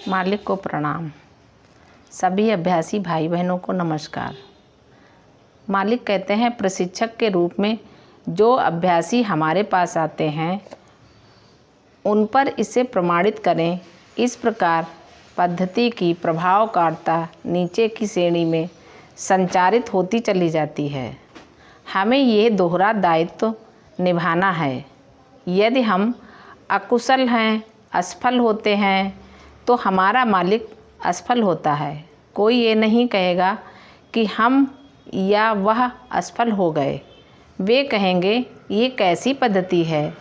मालिक को प्रणाम। सभी अभ्यासी भाई बहनों को नमस्कार। मालिक कहते हैं, प्रशिक्षक के रूप में जो अभ्यासी हमारे पास आते हैं उन पर इसे प्रमाणित करें। इस प्रकार पद्धति की प्रभावकारिता नीचे की श्रेणी में संचारित होती चली जाती है। हमें ये दोहरा दायित्व निभाना है। यदि हम अकुशल हैं, असफल होते हैं, तो हमारा मालिक असफल होता है। कोई ये नहीं कहेगा कि हम या वह असफल हो गए। वे कहेंगे, ये कैसी पद्धति है?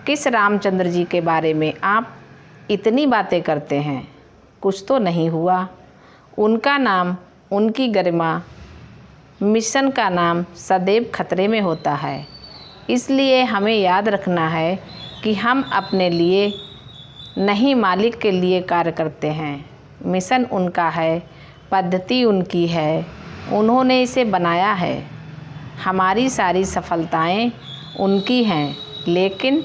किस रामचंद्र जी के बारे में आप इतनी बातें करते हैं? कुछ तो नहीं हुआ। उनका नाम, उनकी गरिमा, मिशन का नाम सदैव खतरे में होता है। इसलिए हमें याद रखना है कि हम अपने लिए नहीं, मालिक के लिए कार्य करते हैं। मिशन उनका है, पद्धति उनकी है, उन्होंने इसे बनाया है। हमारी सारी सफलताएं उनकी हैं, लेकिन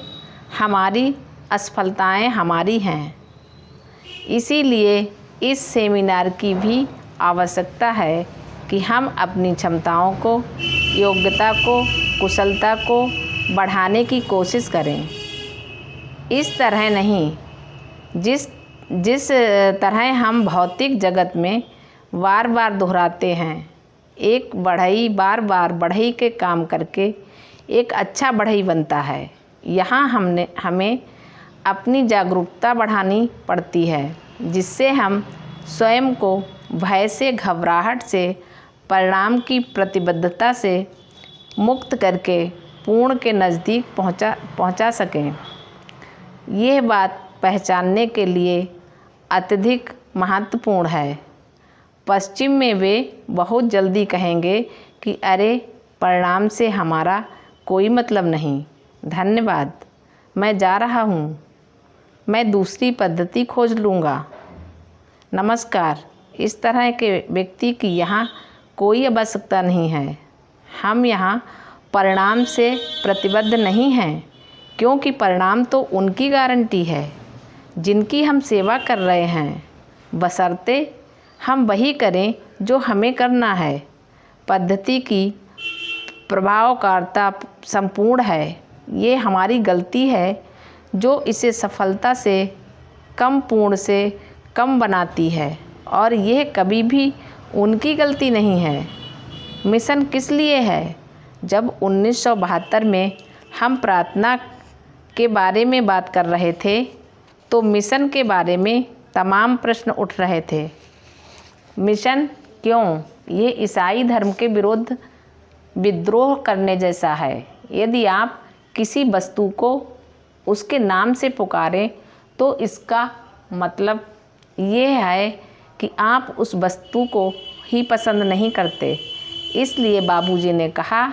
हमारी असफलताएं हमारी हैं। इसीलिए इस सेमिनार की भी आवश्यकता है कि हम अपनी क्षमताओं को, योग्यता को, कुशलता को बढ़ाने की कोशिश करें। इस तरह नहीं जिस तरह हम भौतिक जगत में बार बार दोहराते हैं। एक बढ़ई बार बार बढ़ई के काम करके एक अच्छा बढ़ई बनता है। यहाँ हमें अपनी जागरूकता बढ़ानी पड़ती है, जिससे हम स्वयं को भय से, घबराहट से, परिणाम की प्रतिबद्धता से मुक्त करके पूर्ण के नज़दीक पहुँचा सकें। यह बात पहचानने के लिए अत्यधिक महत्वपूर्ण है। पश्चिम में वे बहुत जल्दी कहेंगे कि अरे, परिणाम से हमारा कोई मतलब नहीं। धन्यवाद, मैं जा रहा हूँ, मैं दूसरी पद्धति खोज लूँगा। नमस्कार। इस तरह के व्यक्ति की यहाँ कोई आवश्यकता नहीं है। हम यहाँ परिणाम से प्रतिबद्ध नहीं हैं, क्योंकि परिणाम तो उनकी गारंटी है जिनकी हम सेवा कर रहे हैं, बशर्ते हम वही करें जो हमें करना है। पद्धति की प्रभावकारिता संपूर्ण है। ये हमारी गलती है जो इसे सफलता से कम, पूर्ण से कम बनाती है, और यह कभी भी उनकी गलती नहीं है। मिशन किस लिए है? जब 1972 में हम प्रार्थना के बारे में बात कर रहे थे तो मिशन के बारे में तमाम प्रश्न उठ रहे थे। मिशन क्यों? ये ईसाई धर्म के विरुद्ध विद्रोह करने जैसा है। यदि आप किसी वस्तु को उसके नाम से पुकारें तो इसका मतलब ये है कि आप उस वस्तु को ही पसंद नहीं करते। इसलिए बाबूजी ने कहा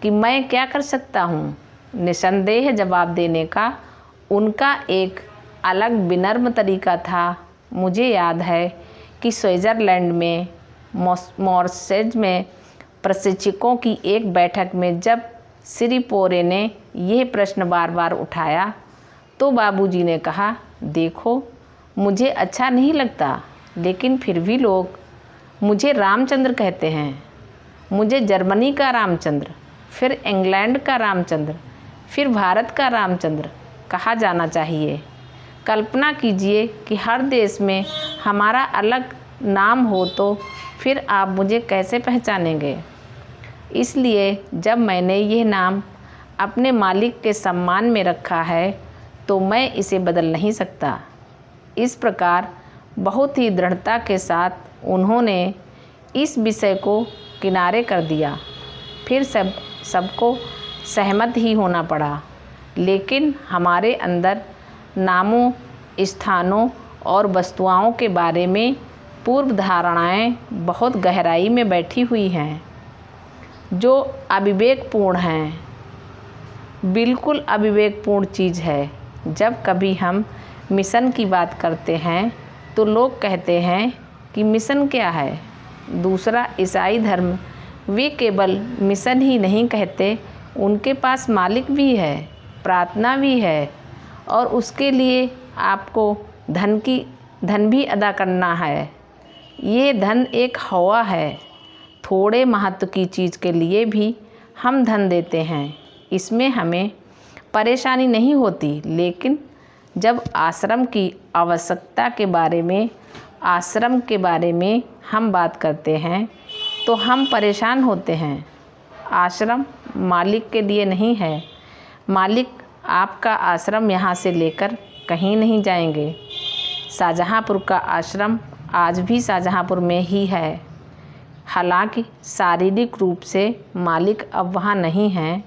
कि मैं क्या कर सकता हूँ। निसंदेह जवाब देने का उनका एक अलग विनम्र तरीका था। मुझे याद है कि स्विट्ज़रलैंड में मॉर्सेज में प्रशिक्षकों की एक बैठक में जब श्री पोरे ने यह प्रश्न बार बार उठाया तो बाबूजी ने कहा, देखो, मुझे अच्छा नहीं लगता, लेकिन फिर भी लोग मुझे रामचंद्र कहते हैं। मुझे जर्मनी का रामचंद्र, फिर इंग्लैंड का रामचंद्र, फिर भारत का रामचंद्र कहा जाना चाहिए। कल्पना कीजिए कि हर देश में हमारा अलग नाम हो, तो फिर आप मुझे कैसे पहचानेंगे? इसलिए जब मैंने यह नाम अपने मालिक के सम्मान में रखा है तो मैं इसे बदल नहीं सकता। इस प्रकार बहुत ही दृढ़ता के साथ उन्होंने इस विषय को किनारे कर दिया। फिर सबको सहमत ही होना पड़ा, लेकिन हमारे अंदर नामों, स्थानों और वस्तुओं के बारे में पूर्व धारणाएं बहुत गहराई में बैठी हुई हैं, जो अविवेकपूर्ण हैं। बिल्कुल अविवेकपूर्ण चीज़ है। जब कभी हम मिशन की बात करते हैं तो लोग कहते हैं कि मिशन क्या है? दूसरा, ईसाई धर्म, वे केवल मिशन ही नहीं कहते, उनके पास मालिक भी है, प्रार्थना भी है, और उसके लिए आपको धन की धन भी अदा करना है। ये धन एक हवा है, थोड़े महत्व की चीज़ के लिए भी हम धन देते हैं, इसमें हमें परेशानी नहीं होती। लेकिन जब आश्रम की आवश्यकता के बारे में, आश्रम के बारे में हम बात करते हैं तो हम परेशान होते हैं। आश्रम मालिक के लिए नहीं है। मालिक आपका आश्रम यहाँ से लेकर कहीं नहीं जाएंगे। शाहजहाँपुर का आश्रम आज भी शाहजहाँपुर में ही है। हालांकि शारीरिक रूप से मालिक अब वहाँ नहीं हैं।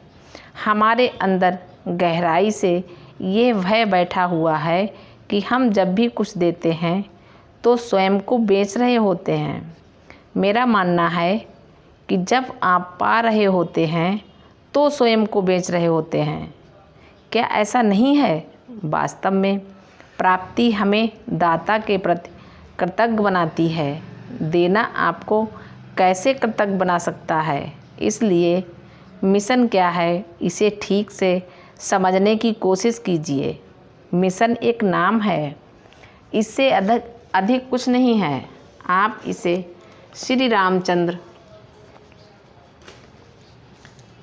हमारे अंदर गहराई से ये भय बैठा हुआ है कि हम जब भी कुछ देते हैं तो स्वयं को बेच रहे होते हैं। मेरा मानना है कि जब आप पा रहे होते हैं तो स्वयं को बेच रहे होते हैं। क्या ऐसा नहीं है? वास्तव में प्राप्ति हमें दाता के प्रति कृतज्ञ बनाती है। देना आपको कैसे कृतज्ञ बना सकता है? इसलिए मिशन क्या है, इसे ठीक से समझने की कोशिश कीजिए। मिशन एक नाम है, इससे अधिक कुछ नहीं है। आप इसे श्री रामचंद्र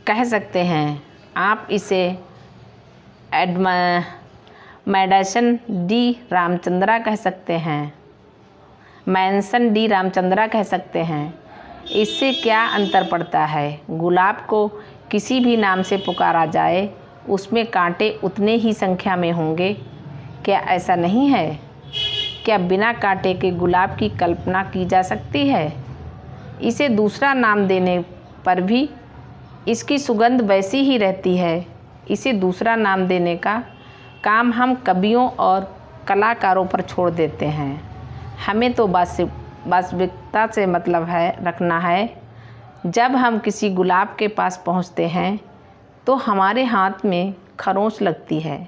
कह सकते हैं। आप इसे मेडिसन डी रामचंद्रा कह सकते हैं, मैंसन डी रामचंद्रा कह सकते हैं। इससे क्या अंतर पड़ता है? गुलाब को किसी भी नाम से पुकारा जाए, उसमें कांटे उतने ही संख्या में होंगे। क्या ऐसा नहीं है? क्या बिना कांटे के गुलाब की कल्पना की जा सकती है? इसे दूसरा नाम देने पर भी इसकी सुगंध वैसी ही रहती है। इसे दूसरा नाम देने का काम हम कवियों और कलाकारों पर छोड़ देते हैं। हमें तो वास्तविकता से मतलब रखना है। जब हम किसी गुलाब के पास पहुंचते हैं तो हमारे हाथ में खरोंच लगती है।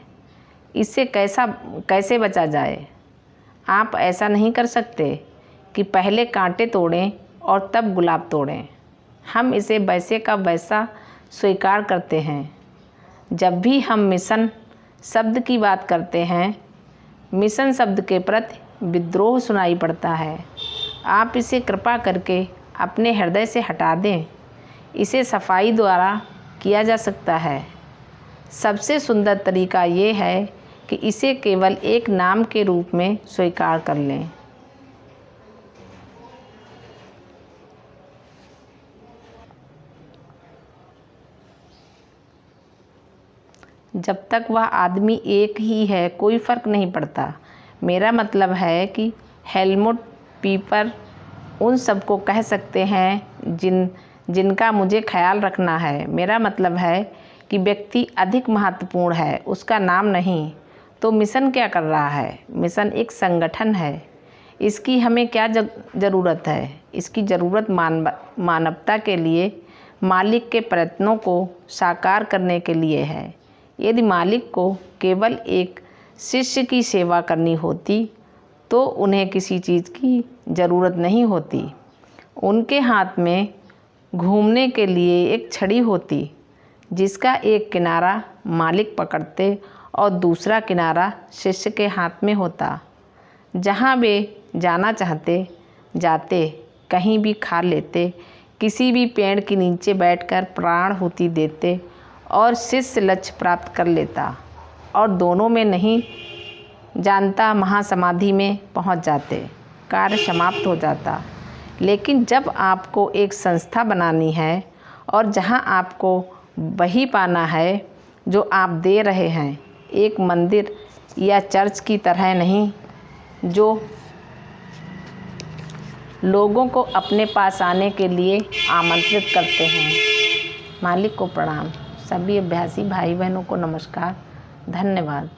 इससे कैसे बचा जाए? आप ऐसा नहीं कर सकते कि पहले कांटे तोड़ें और तब गुलाब तोड़ें। हम इसे वैसे का वैसा स्वीकार करते हैं। जब भी हम मिशन शब्द की बात करते हैं, मिशन शब्द के प्रति विद्रोह सुनाई पड़ता है। आप इसे कृपा करके अपने हृदय से हटा दें। इसे सफाई द्वारा किया जा सकता है। सबसे सुंदर तरीका ये है कि इसे केवल एक नाम के रूप में स्वीकार कर लें। जब तक वह आदमी एक ही है, कोई फ़र्क नहीं पड़ता। मेरा मतलब है कि हेलमुट पीपर उन सबको कह सकते हैं जिनका मुझे ख्याल रखना है। मेरा मतलब है कि व्यक्ति अधिक महत्वपूर्ण है, उसका नाम नहीं। तो मिशन क्या कर रहा है? मिशन एक संगठन है। इसकी हमें क्या ज़रूरत है? इसकी ज़रूरत मानवता के लिए मालिक के प्रयत्नों को साकार करने के लिए है। यदि मालिक को केवल एक शिष्य की सेवा करनी होती तो उन्हें किसी चीज़ की ज़रूरत नहीं होती। उनके हाथ में घूमने के लिए एक छड़ी होती, जिसका एक किनारा मालिक पकड़ते और दूसरा किनारा शिष्य के हाथ में होता। जहाँ वे जाना चाहते जाते, कहीं भी खा लेते, किसी भी पेड़ के नीचे बैठकर प्राणाहुति देते और शिष्य लक्ष्य प्राप्त कर लेता और दोनों में नहीं जानता महासमाधि में पहुंच जाते, कार्य समाप्त हो जाता। लेकिन जब आपको एक संस्था बनानी है और जहां आपको वही पाना है जो आप दे रहे हैं, एक मंदिर या चर्च की तरह नहीं जो लोगों को अपने पास आने के लिए आमंत्रित करते हैं। मालिक को प्रणाम। सभी अभ्यासी भाई बहनों को नमस्कार। धन्यवाद।